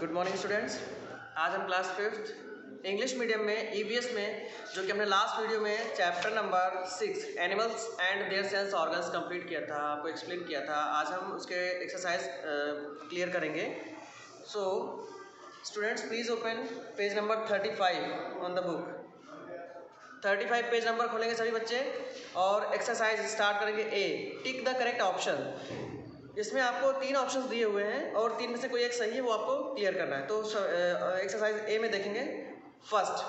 Good morning students. आज हम class 5th English medium में ईवीएस में जो कि हमने लास्ट वीडियो में chapter number 6 animals and their sense organs complete किया था, आपको एक्सप्लेन किया था। आज हम उसके एक्सरसाइज क्लियर करेंगे। So students please open page number 35 on the book. 35 page number खोलेंगे सभी बच्चे और एक्सरसाइज स्टार्ट करेंगे। ए, टिक द करेक्ट ऑप्शन। इसमें आपको 3 ऑप्शंस दिए हुए हैं और 3 में से कोई एक सही है, वो आपको क्लियर करना है। तो एक्सरसाइज ए में देखेंगे। First,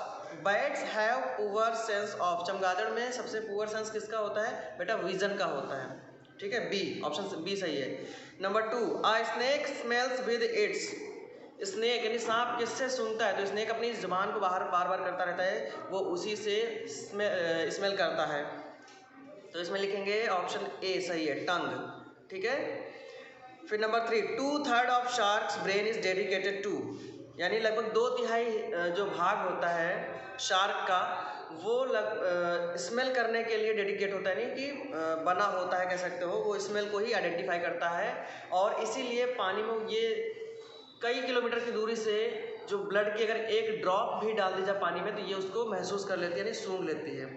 bats have poor sense of. चमगादड़ में सबसे पुअर सेंस किसका होता है बेटा? विजन का होता है। ठीक है, बी, ऑप्शन बी सही है। Number 2, a snake smells with its. Snake यानी सांप किससे सूंघता है? तो स्नेक अपनी जुबान को बाहर बार बार करता रहता है, वो उसी से स्मेल करता है। तो इसमें लिखेंगे ऑप्शन ए सही है, टंग। ठीक है। फिर number 3, 2/3 of sharks brain is dedicated to. यानी लगभग 2/3 जो भाग होता है शार्क का, वो स्मेल करने के लिए डेडिकेट होता है, नहीं कि बना होता है, कह सकते हो। वो स्मेल को ही आइडेंटिफाई करता है और इसीलिए पानी में ये कई किलोमीटर की दूरी से जो ब्लड की अगर एक ड्रॉप भी डाल दी जाए पानी में तो ये उसको महसूस कर लेती है, यानी सूंघ लेती है।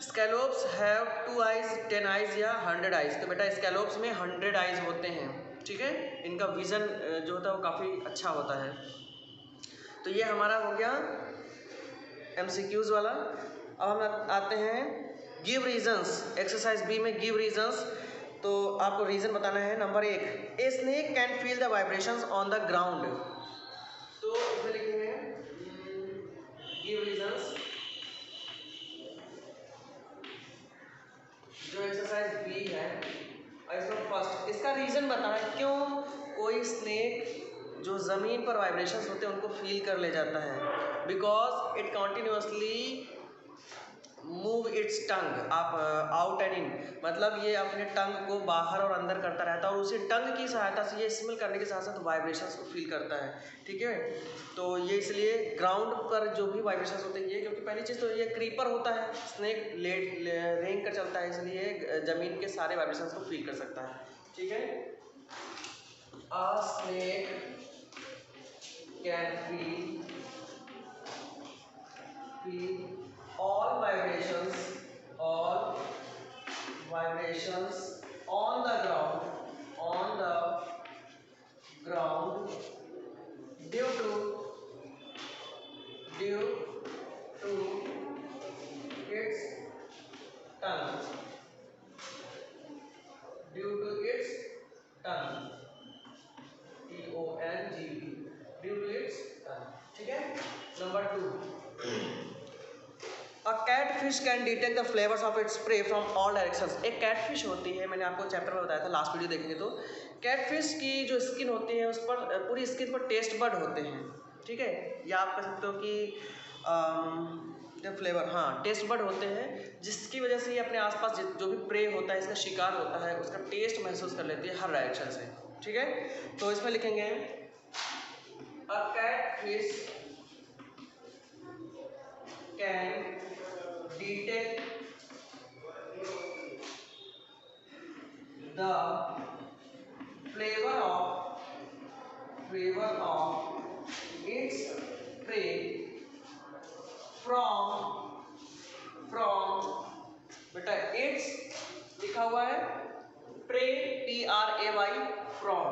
स्कैलोप्स हैव 2 आइज, 10 आइज या 100 आइज। तो बेटा स्कैलोप्स में 100 आइज होते हैं। ठीक है, इनका विजन जो होता है वो काफ़ी अच्छा होता है। तो ये हमारा हो गया MCQs वाला। अब हम आते हैं गिव रीजंस। एक्सरसाइज बी में गिव रीजंस। तो आपको रीजन बताना है। Number 1, a snake can feel the vibrations on the ground. तो इसमें लिखेंगे गिव रीजंस। जो एक्सरसाइज बी है और इसमें फर्स्ट, इसका रीज़न बताना है क्यों कोई स्नेक जो ज़मीन पर वाइब्रेशंस होते हैं उनको फील कर ले जाता है। Because it continuously move its tongue आप आउट एंड इन, मतलब ये अपने टंग को बाहर और अंदर करता रहता है और उसी टंग की सहायता से ये स्मेल करने के साथ साथ वाइब्रेशंस को फील करता है। ठीक है, तो ये इसलिए ग्राउंड पर जो भी वाइब्रेशंस होते हैं ये, क्योंकि पहली चीज़ तो ये क्रीपर होता है, स्नेक रेंग कर चलता है, इसलिए ज़मीन के सारे वाइब्रेशंस को फील कर सकता है। ठीक है, अ snake can feel all vibrations on the ground due to its tongue, TONGB, due to its tongue। ठीक है। Number 2, A catfish can detect the flavors of its prey from all directions। एक catfish होती है, मैंने आपको chapter में बताया था, लास्ट वीडियो देखेंगे तो। कैटफिश की जो स्किन होती है उस पर पूरी स्किन पर टेस्ट बड होते हैं। ठीक है, या आप कह सकते हो कि जो फ्लेवर, हाँ, टेस्ट बड होते हैं, जिसकी वजह से ये अपने आसपास जो भी प्रे होता है, इसका शिकार होता है, उसका टेस्ट महसूस कर लेती है हर डायरेक्शन से। ठीक है, तो इसमें लिखेंगे a catfish can detect the flavor of its prey from बेटा its लिखा हुआ है prey, PRAY, from।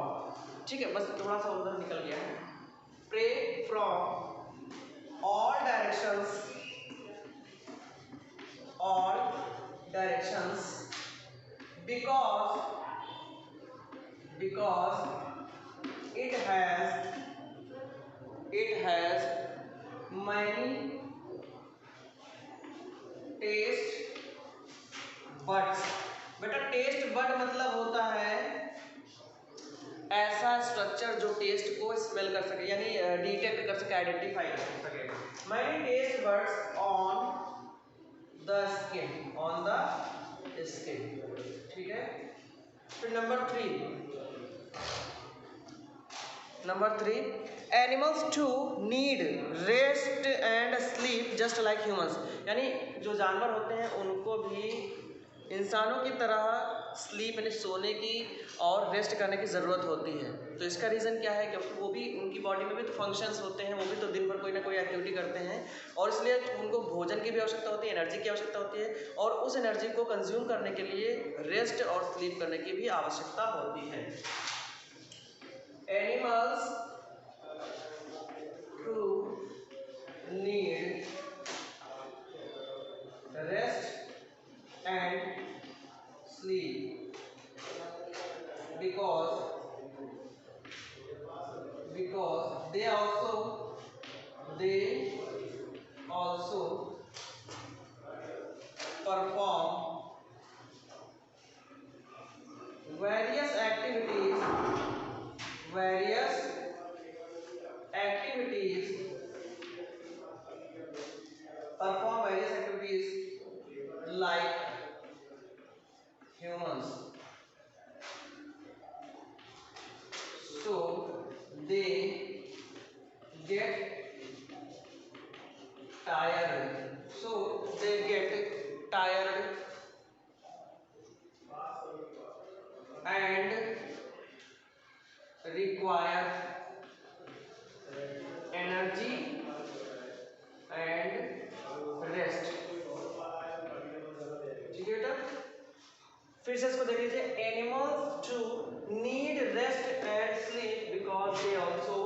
ठीक है, बस थोड़ा सा उधर निकल गया है। prey from all directions because it has many taste buds। बेटा टेस्ट बड मतलब होता है ऐसा स्ट्रक्चर जो टेस्ट को स्मेल कर सके, यानी डिटेक्ट कर सके, आइडेंटिफाई कर सके। many taste buds on the skin। ठीक है। फिर number 3, animals too need rest and sleep just like humans. यानी जो जानवर होते हैं उनको भी इंसानों की तरह स्लीप यानी सोने की और रेस्ट करने की ज़रूरत होती है। तो इसका रीज़न क्या है, क्योंकि वो भी उनकी बॉडी में भी तो फंक्शंस होते हैं, वो भी तो दिन भर कोई ना कोई एक्टिविटी करते हैं और इसलिए उनको भोजन की भी आवश्यकता होती है, एनर्जी की आवश्यकता होती है और उस एनर्जी को कंज्यूम करने के लिए रेस्ट और स्लीप करने की भी आवश्यकता होती है। Animals too need rest and sleep because they also perform various activities like humans, so they get tired and require energy and rest। ठीक है बेटा, फिर से इसको देख लीजिए। Animals too need rest and sleep because they also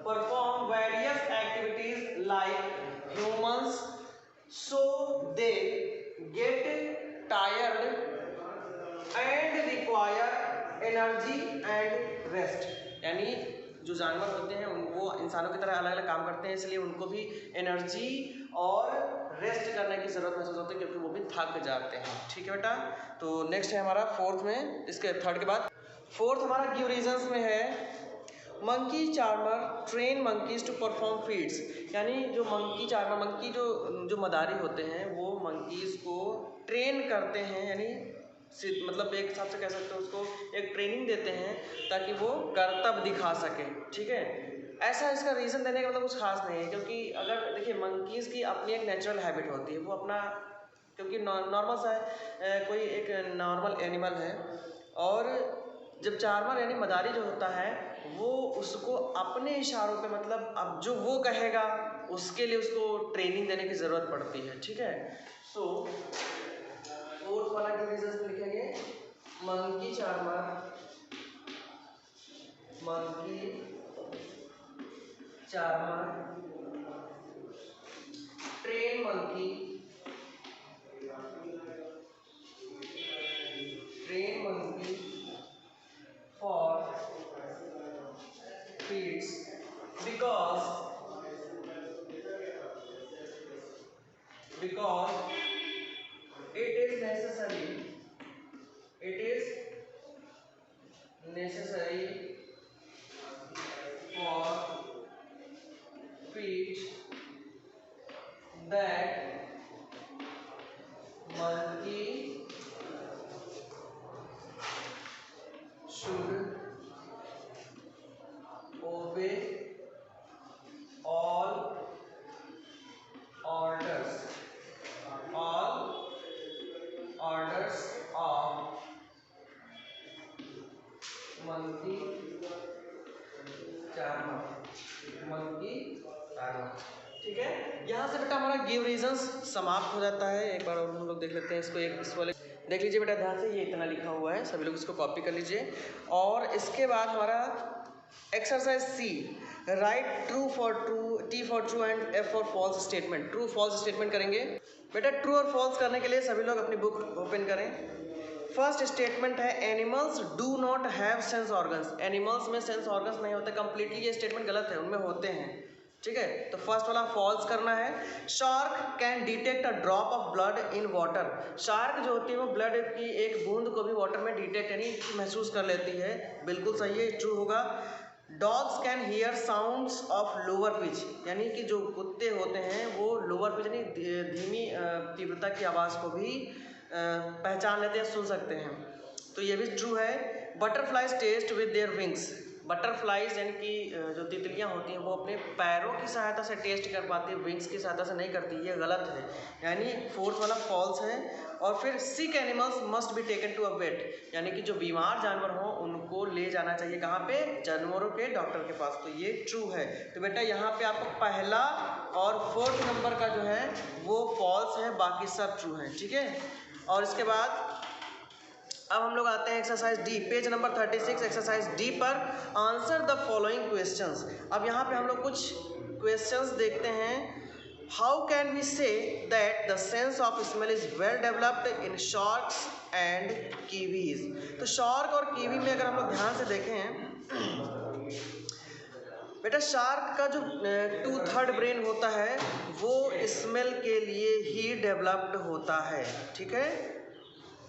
perform various activities like humans, so they get tired and require energy and rest. यानी जो जानवर होते हैं वो इंसानों की तरह अलग अलग काम करते हैं, इसलिए उनको भी एनर्जी और रेस्ट करने की ज़रूरत महसूस होती है क्योंकि वो भी थक जाते हैं। ठीक है बेटा, तो नेक्स्ट है हमारा फोर्थ में, इसके थर्ड के बाद फोर्थ हमारा गिव रीजंस में है monkey charmer train monkeys to perform feats. यानी जो मंकी चार्मर, मंकी जो मदारी होते हैं वो मंकीज को ट्रेन करते हैं, यानी मतलब एक हिसाब से कह सकते हो उसको एक ट्रेनिंग देते हैं ताकि वो कर्तव्य दिखा सके। ठीक है, ऐसा इसका रीज़न देने का मतलब कुछ खास नहीं है, क्योंकि अगर देखिए मंकीज़ की अपनी एक नेचुरल हैबिट होती है, वो अपना क्योंकि नॉर्मल सा है, कोई एक नॉर्मल एनिमल है और जब चार्मर यानी मदारी जो होता है वो उसको अपने इशारों पे मतलब अब जो वो कहेगा उसके लिए उसको ट्रेनिंग देने की ज़रूरत पड़ती है। ठीक है, सो फोर्थ वाला के रीजंस में लिखेंगे monkey charmer train monkey for feeds because it is necessary for feeds that monkey should obey all orders of monkey charmer. ठीक है, यहाँ से बेटा हमारा गिव रीजंस समाप्त हो जाता है। एक बार और हम लोग देख लेते हैं इसको, एक इस वाले देख लीजिए बेटा ध्यान से, ये इतना लिखा हुआ है, सभी लोग इसको कॉपी कर लीजिए। और इसके बाद हमारा exercise C, right true for true, T for true and F for false statement. True false statement करेंगे बेटा। ट्रू और फॉल्स करने के लिए सभी लोग अपनी बुक ओपन करें। फर्स्ट स्टेटमेंट है animals do not have sense organs. Animals में सेंस ऑर्गन्स नहीं होते, कंप्लीटली ये स्टेटमेंट गलत है, उनमें होते हैं। ठीक है, तो फर्स्ट वाला फॉल्स करना है। Shark can detect a drop of blood in water. Shark जो होती है वो ब्लड की एक बूंद को भी वाटर में डिटेक्ट यानी महसूस कर लेती है, बिल्कुल सही है, ट्रू होगा। Dogs can hear sounds of lower pitch, यानी कि जो कुत्ते होते हैं वो लोअर पिच यानी धीमी तीव्रता की आवाज़ को भी पहचान लेते हैं, सुन सकते हैं, तो ये भी ट्रू है। Butterflies taste with their wings, butterflies यानी कि जो तितलियां होती हैं वो अपने पैरों की सहायता से टेस्ट कर पाती है, विंग्स की सहायता से नहीं करती, ये गलत है, यानी फोर्थ वाला फॉल्स है। और फिर sick animals must be taken to a vet, यानी कि जो बीमार जानवर हों उनको ले जाना चाहिए कहाँ पे, जानवरों के डॉक्टर के पास, तो ये ट्रू है। तो बेटा यहाँ पे आपको पहला और फोर्थ नंबर का जो है वो फॉल्स है, बाकी सब ट्रू है, ठीक है। और इसके बाद अब हम लोग आते हैं exercise D, page number 36, exercise D पर आंसर द फॉलोइंग क्वेश्चंस। अब यहाँ पे हम लोग कुछ क्वेश्चंस देखते हैं। How can we say that the sense of smell is well developed in sharks and kiwis. तो शार्क और कीवी में अगर हम लोग ध्यान से देखें बेटा, शार्क का जो 2/3 ब्रेन होता है वो स्मेल के लिए ही डेवलप्ड होता है, ठीक है,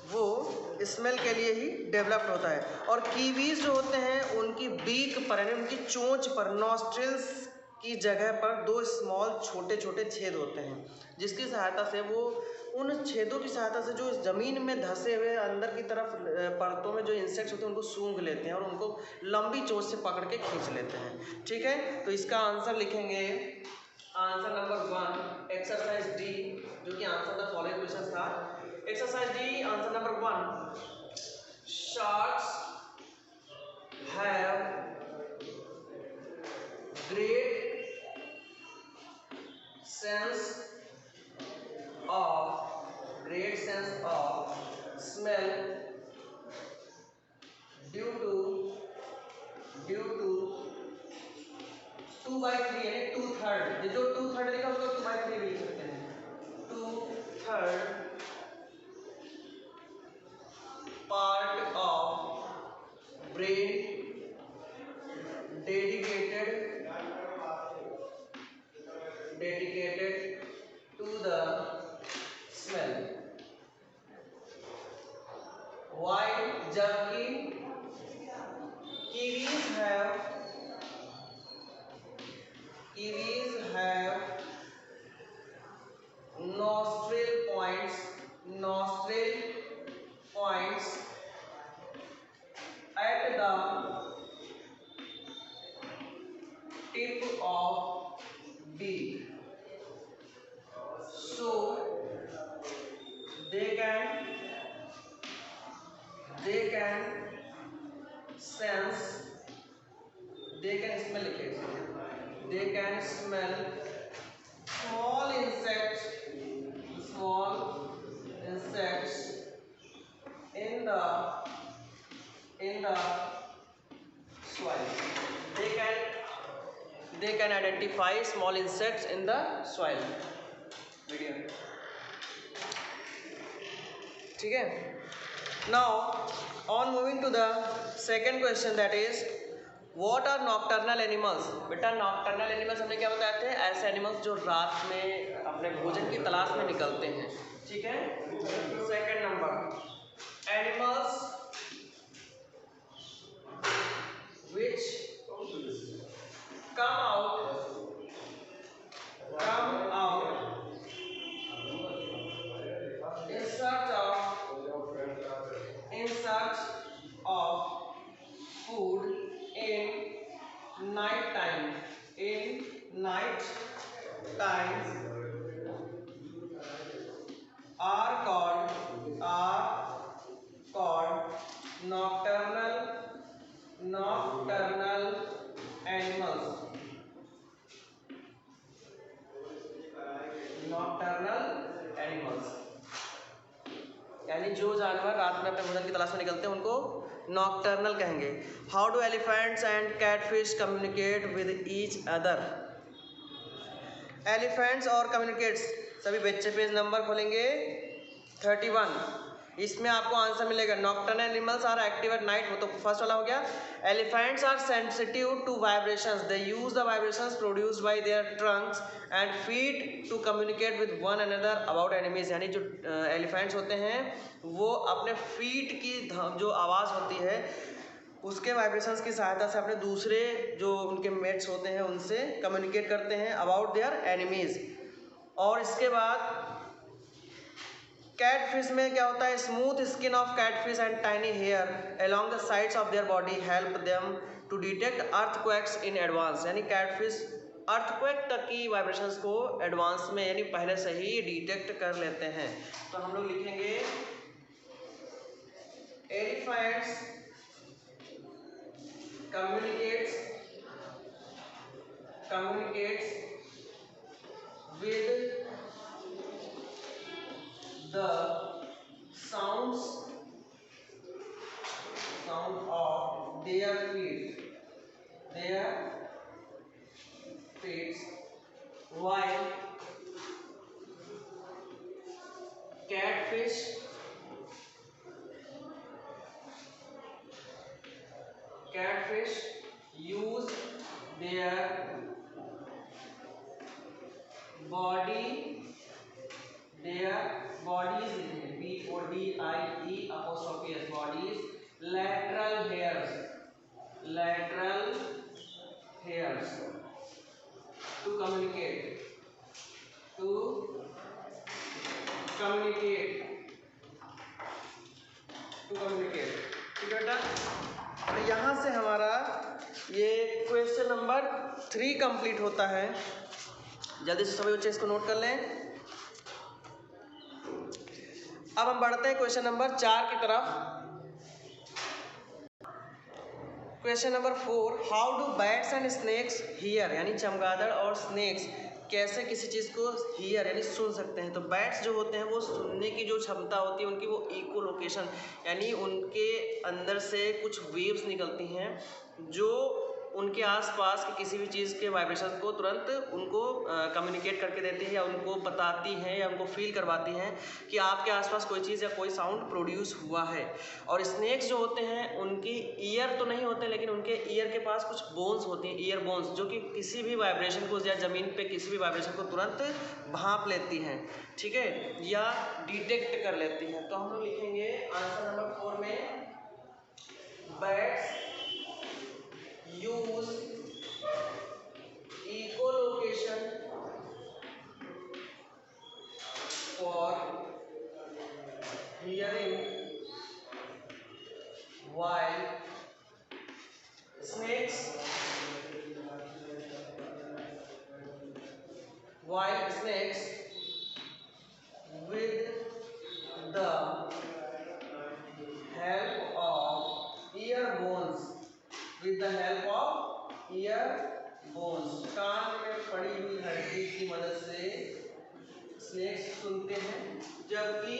वो स्मेल के लिए ही डेवलप्ड होता है। और कीवीज जो होते हैं उनकी बीक पर यानी उनकी चोंच पर, नॉस्ट्रिल्स की जगह पर 2 स्मॉल छोटे छोटे छेद होते हैं, जिसकी सहायता से वो उन छेदों की सहायता से जो ज़मीन में धंसे हुए अंदर की तरफ परतों में जो इंसेक्ट्स होते हैं उनको सूंघ लेते हैं और उनको लंबी चोंच से पकड़ के खींच लेते हैं, ठीक है। तो इसका आंसर लिखेंगे, आंसर नंबर 1 एक्सरसाइज डी, जो कि आंसर द फॉलोइंग क्वेश्चन था। Exercise D answer number 1, sharks have great sense of smell due to 2/3 यानी 2/3, ये जो 2/3 लिखा उसको 2/3 भी लिख सकते हैं, 2/3 part of brain dedicated to the smell, while जबकि Kiwis have nostril points at the tip of beak, so they can sense, they can smell small insects in the soil. They can identify small insects in the soil. Video. ठीक है। Now on moving to the second question, that is what are nocturnal animals। बेटा nocturnal animals हमने क्या बताए थे, ऐसे animals जो रात में अपने भोजन की तलाश में निकलते हैं, ठीक है। Second number, animals which come out in search of food in night time are called nocturnal animals, यानी जो जानवर रात में अपने भोजन की तलाश में निकलते हैं उनको नॉकटर्नल कहेंगे। How do elephants and catfish communicate with each other. Elephants और कम्युनिकेट्स, सभी बच्चे पेज नंबर खोलेंगे 31, इसमें आपको आंसर मिलेगा nocturnal animals are active at night, वो तो फर्स्ट वाला हो गया। Elephants are sensitive to vibrations, they use the vibrations produced by their trunks and feet to communicate with one another about enemies, यानी जो एलिफेंट्स होते हैं वो अपने फीट की जो आवाज़ होती है उसके वाइब्रेशंस की सहायता से अपने दूसरे जो उनके मेट्स होते हैं उनसे कम्युनिकेट करते हैं अबाउट देयर एनिमीज। और इसके बाद कैटफिश में क्या होता है, smooth skin of catfish and tiny hair along the sides of their body help them to detect earthquakes in advance, यानी कैटफिश अर्थक्वेक तक की वाइब्रेशंस को एडवांस में यानी पहले से ही डिटेक्ट कर लेते हैं। तो हम लोग लिखेंगे elephants communicates with the sound of their feet while catfish use their bodies BODIE bodies lateral hairs to communicate ठीक है बेटा। तो यहाँ से हमारा ये क्वेश्चन नंबर 3 कंप्लीट होता है। जल्दी से सभी बच्चे इसको नोट कर लें। अब हम बढ़ते हैं क्वेश्चन नंबर 4 की तरफ। Question number 4, how do bats and snacks here, यानी चमगादड़ और स्नेक्स कैसे किसी चीज़ को हियर यानी सुन सकते हैं। तो बैट्स जो होते हैं वो सुनने की जो क्षमता होती है उनकी, वो इकोलोकेशन यानी उनके अंदर से कुछ वेव्स निकलती हैं जो उनके आसपास की किसी भी चीज़ के वाइब्रेशन को तुरंत उनको कम्युनिकेट करके देती है, या उनको बताती हैं या उनको फील करवाती हैं कि आपके आसपास कोई चीज़ या कोई साउंड प्रोड्यूस हुआ है। और स्नेक्स जो होते हैं उनकी ईयर तो नहीं होते, लेकिन उनके ईयर के पास कुछ बोन्स होती हैं, ईयर बोन्स, जो कि किसी भी वाइब्रेशन को या ज़मीन पे किसी भी वाइब्रेशन को तुरंत भांप लेती हैं, ठीक है, या डिटेक्ट कर लेती हैं। तो हम लोग लिखेंगे आंसर नंबर 4 में bats use echolocation for hearing, while snakes with the help of ear bones कान में पड़ी हुई हड्डी की मदद से स्नेक्स सुनते हैं, जबकि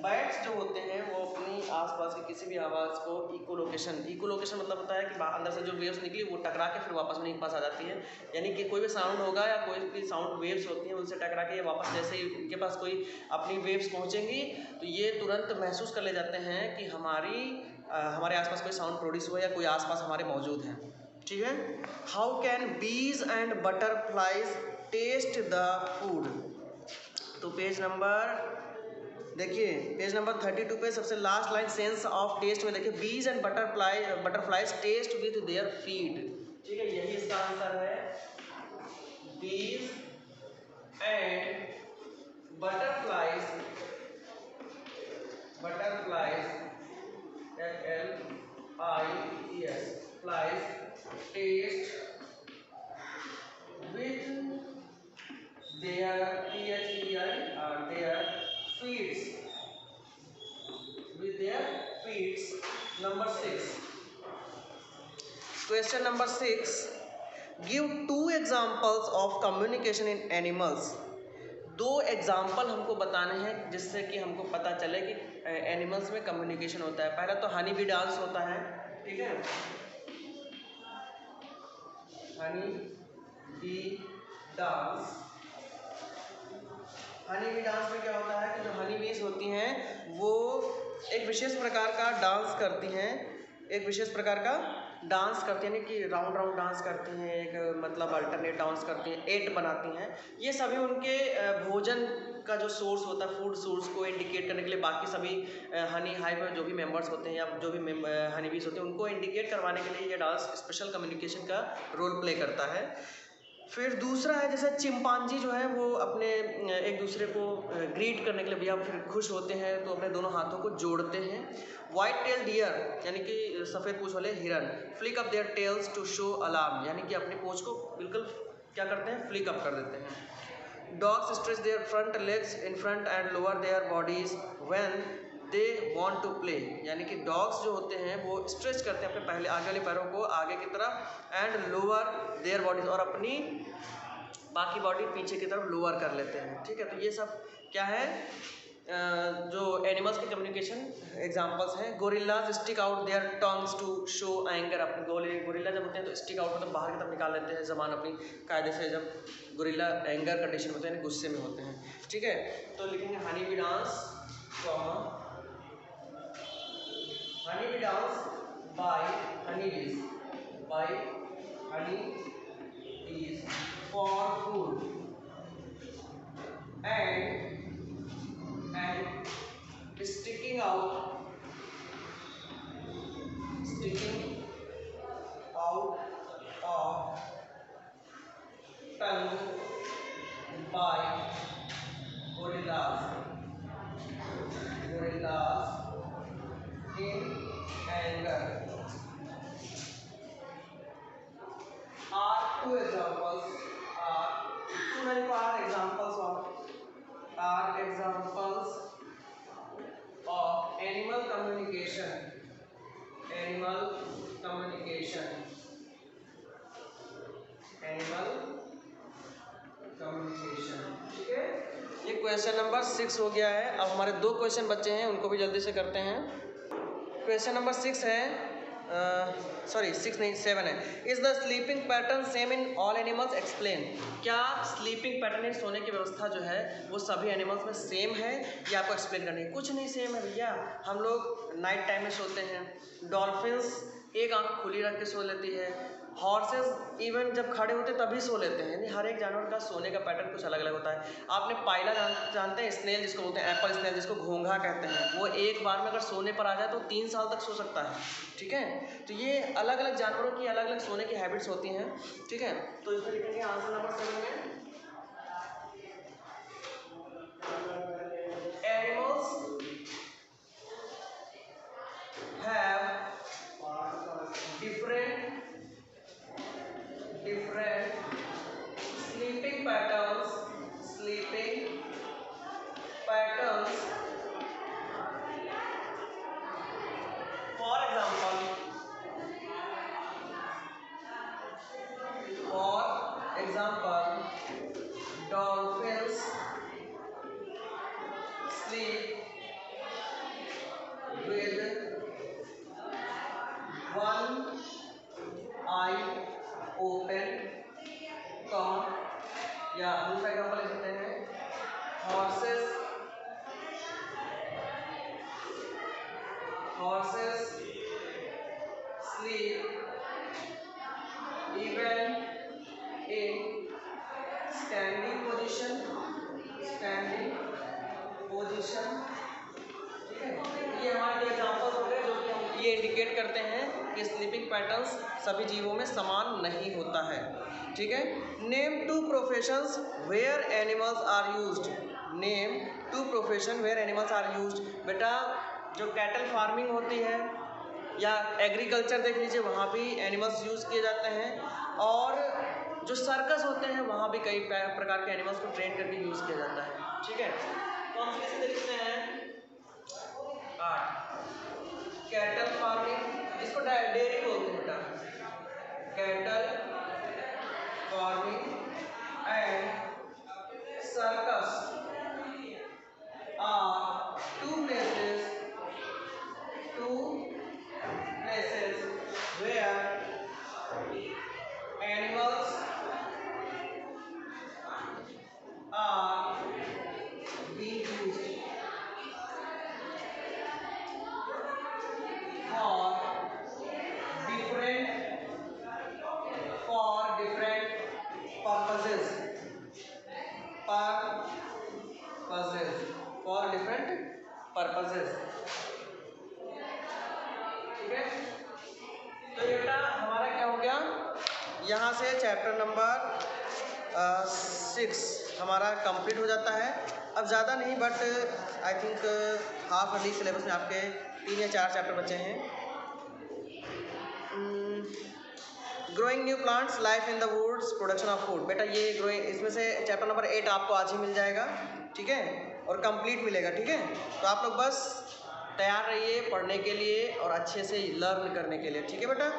बैट्स जो होते हैं वो अपनी आसपास की किसी भी आवाज़ को इकोलोकेशन मतलब होता है कि अंदर से जो वेव्स निकली वो टकरा के फिर वापस उन्हीं के पास आ जाती है। यानी कि कोई भी साउंड होगा या कोई भी साउंड वेव्स होती हैं उनसे टकरा के ये वापस, जैसे ही इनके पास कोई अपनी वेव्स पहुंचेंगी तो ये तुरंत महसूस कर ले जाते हैं कि हमारे आसपास कोई साउंड प्रोड्यूस हुआ या कोई आसपास हमारे मौजूद हैं, ठीक है। How can bees and butterflies taste the food. तो पेज नंबर देखिए, पेज नंबर 32 पे सबसे last line sense of taste में देखिए, bees and butterflies taste with their feet, ठीक है, यही इसका आंसर है। Bees and butterflies FLIES flies taste with their feet. Number 6. Question number 6. Give 2 examples of communication in animals. 2 example हमको बताने हैं जिससे कि हमको पता चले कि एनिमल्स में कम्युनिकेशन होता है। पहला तो हनी बी डांस होता है, ठीक है, हनी बी डांस में क्या होता है कि जो हनी बीज होती हैं वो एक विशेष प्रकार का डांस करती हैं, यानी कि राउंड डांस करती हैं, एक मतलब अल्टरनेट डांस करती हैं, 8 बनाती हैं। ये सभी उनके भोजन का जो सोर्स होता है, फूड सोर्स को इंडिकेट करने के लिए बाकी सभी हनी हाइव में जो भी मेंबर्स होते हैं या जो भी हनी बीज होते हैं उनको इंडिकेट करवाने के लिए ये डांस स्पेशल कम्युनिकेशन का रोल प्ले करता है। फिर दूसरा है जैसे चिंपांजी जो है वो अपने एक दूसरे को ग्रीट करने के लिए या फिर खुश होते हैं तो अपने दोनों हाथों को जोड़ते हैं। वाइट टेल डियर यानी कि सफ़ेद पूंछ वाले हिरन flick up their tails to show alarm यानी कि अपनी पूंछ को बिल्कुल क्या करते हैं, फ्लिक अप कर देते हैं। Dogs stretch their front legs in front and lower their bodies when they want to play यानी कि डॉग्स जो होते हैं वो स्ट्रेच करते हैं अपने पहले आगे वाले पैरों को आगे की तरफ एंड लोअर देयर बॉडीज और अपनी बाकी बॉडी पीछे की तरफ लोअर कर लेते हैं। ठीक है, तो ये सब क्या है जो एनिमल्स के कम्युनिकेशन एग्जांपल्स हैं। Gorillas stick out their tongues to show anger अपने गोरिल्ला जब होते हैं तो स्टिक आउट मतलब बाहर की तरफ निकाल लेते हैं ज़बान अपनी कायदे से जब गोरिल्ला एंगर कंडीशन होते हैं गुस्से में होते हैं। ठीक है, तो लिखेंगे honey bee dance honey bee dance bye Honey बीज for food and sticking out of tongue by gorillas in anger are two examples of animal communication ठीक है, ये क्वेश्चन नंबर 6 हो गया है। अब हमारे 2 क्वेश्चन बचे हैं, उनको भी जल्दी से करते हैं। क्वेश्चन नंबर 6 है 7 है। Is the sleeping pattern same in all animals explain. क्या स्लीपिंग पैटर्न सोने की व्यवस्था जो है वो सभी एनिमल्स में सेम है, ये आपको एक्सप्लेन करनी है। कुछ नहीं सेम है भैया, हम लोग नाइट टाइम में सोते हैं, डॉल्फिन्स एक आंख खुली रख के सो लेती है, हॉर्सेस इवन जब खड़े होते तभी सो लेते हैं, यानी हर एक जानवर का सोने का पैटर्न कुछ अलग अलग होता है। आपने पाइला जानते हैं, स्नेल जिसको बोलते हैं, एप्पल स्नेल जिसको घोंघा कहते हैं, वो एक बार में अगर सोने पर आ जाए तो 3 साल तक सो सकता है। ठीक है, तो ये अलग अलग जानवरों की अलग अलग सोने की हैबिट्स होती हैं। ठीक है, तो इसमें लिखेंगे आंसर नंबर 7 में animals have different sleeping patterns for example dolphins sleep with one eye open, या दूसरा एग्जाम्पल लिख सकते हैं horses sleep even in standing position। ठीक है, ये हमारे 2 एग्जाम्पल्स हो गए जो कि हम ये इंडिकेट करते हैं कि स्लीपिंग पैटर्न्स सभी जीवों में समान नहीं होता है। ठीक है, name 2 professions where animals are used. Name 2 profession where animals are used. बेटा जो कैटल फार्मिंग होती है या एग्रीकल्चर देख लीजिए, वहाँ भी एनिमल्स यूज़ किए जाते हैं, और जो सर्कस होते हैं वहाँ भी कई प्रकार के एनिमल्स को ट्रेन करके यूज़ किया जाता है। ठीक है, कौन से कैसे देखते हैं 8 कैटल फार्मिंग, इसको डेयरी बोलते हैं बेटा, cattle farming and circus are two places where animals are being used for different purposes। ठीक है, तो ये बेटा हमारा क्या हो गया, यहाँ से चैप्टर नंबर 6 हमारा कंप्लीट हो जाता है। अब ज़्यादा नहीं, but I think half yearly syllabus में आपके 3 या 4 चैप्टर बचे हैं। Growing new plants, life in the woods, production of food. बेटा ये ग्रोइंग, इसमें से चैप्टर नंबर 8 आपको आज ही मिल जाएगा, ठीक है, और कंप्लीट मिलेगा, ठीक है। तो आप लोग बस तैयार रहिए पढ़ने के लिए और अच्छे से लर्न करने के लिए, ठीक है बेटा।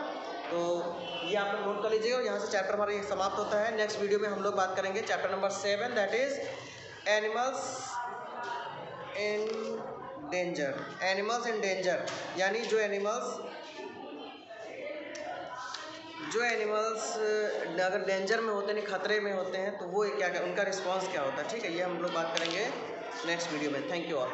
तो ये आप लोग नोट कर लीजिएगा और यहाँ से चैप्टर हमारा ये समाप्त होता है। नेक्स्ट वीडियो में हम लोग बात करेंगे chapter number 7, that is animals in danger. Animals in danger यानी जो एनिमल्स अगर डेंजर में होते हैं, खतरे में होते हैं, तो वो क्या उनका रिस्पॉन्स क्या होता है, ठीक है। ये हम लोग बात करेंगे नेक्स्ट वीडियो में। Thank you all.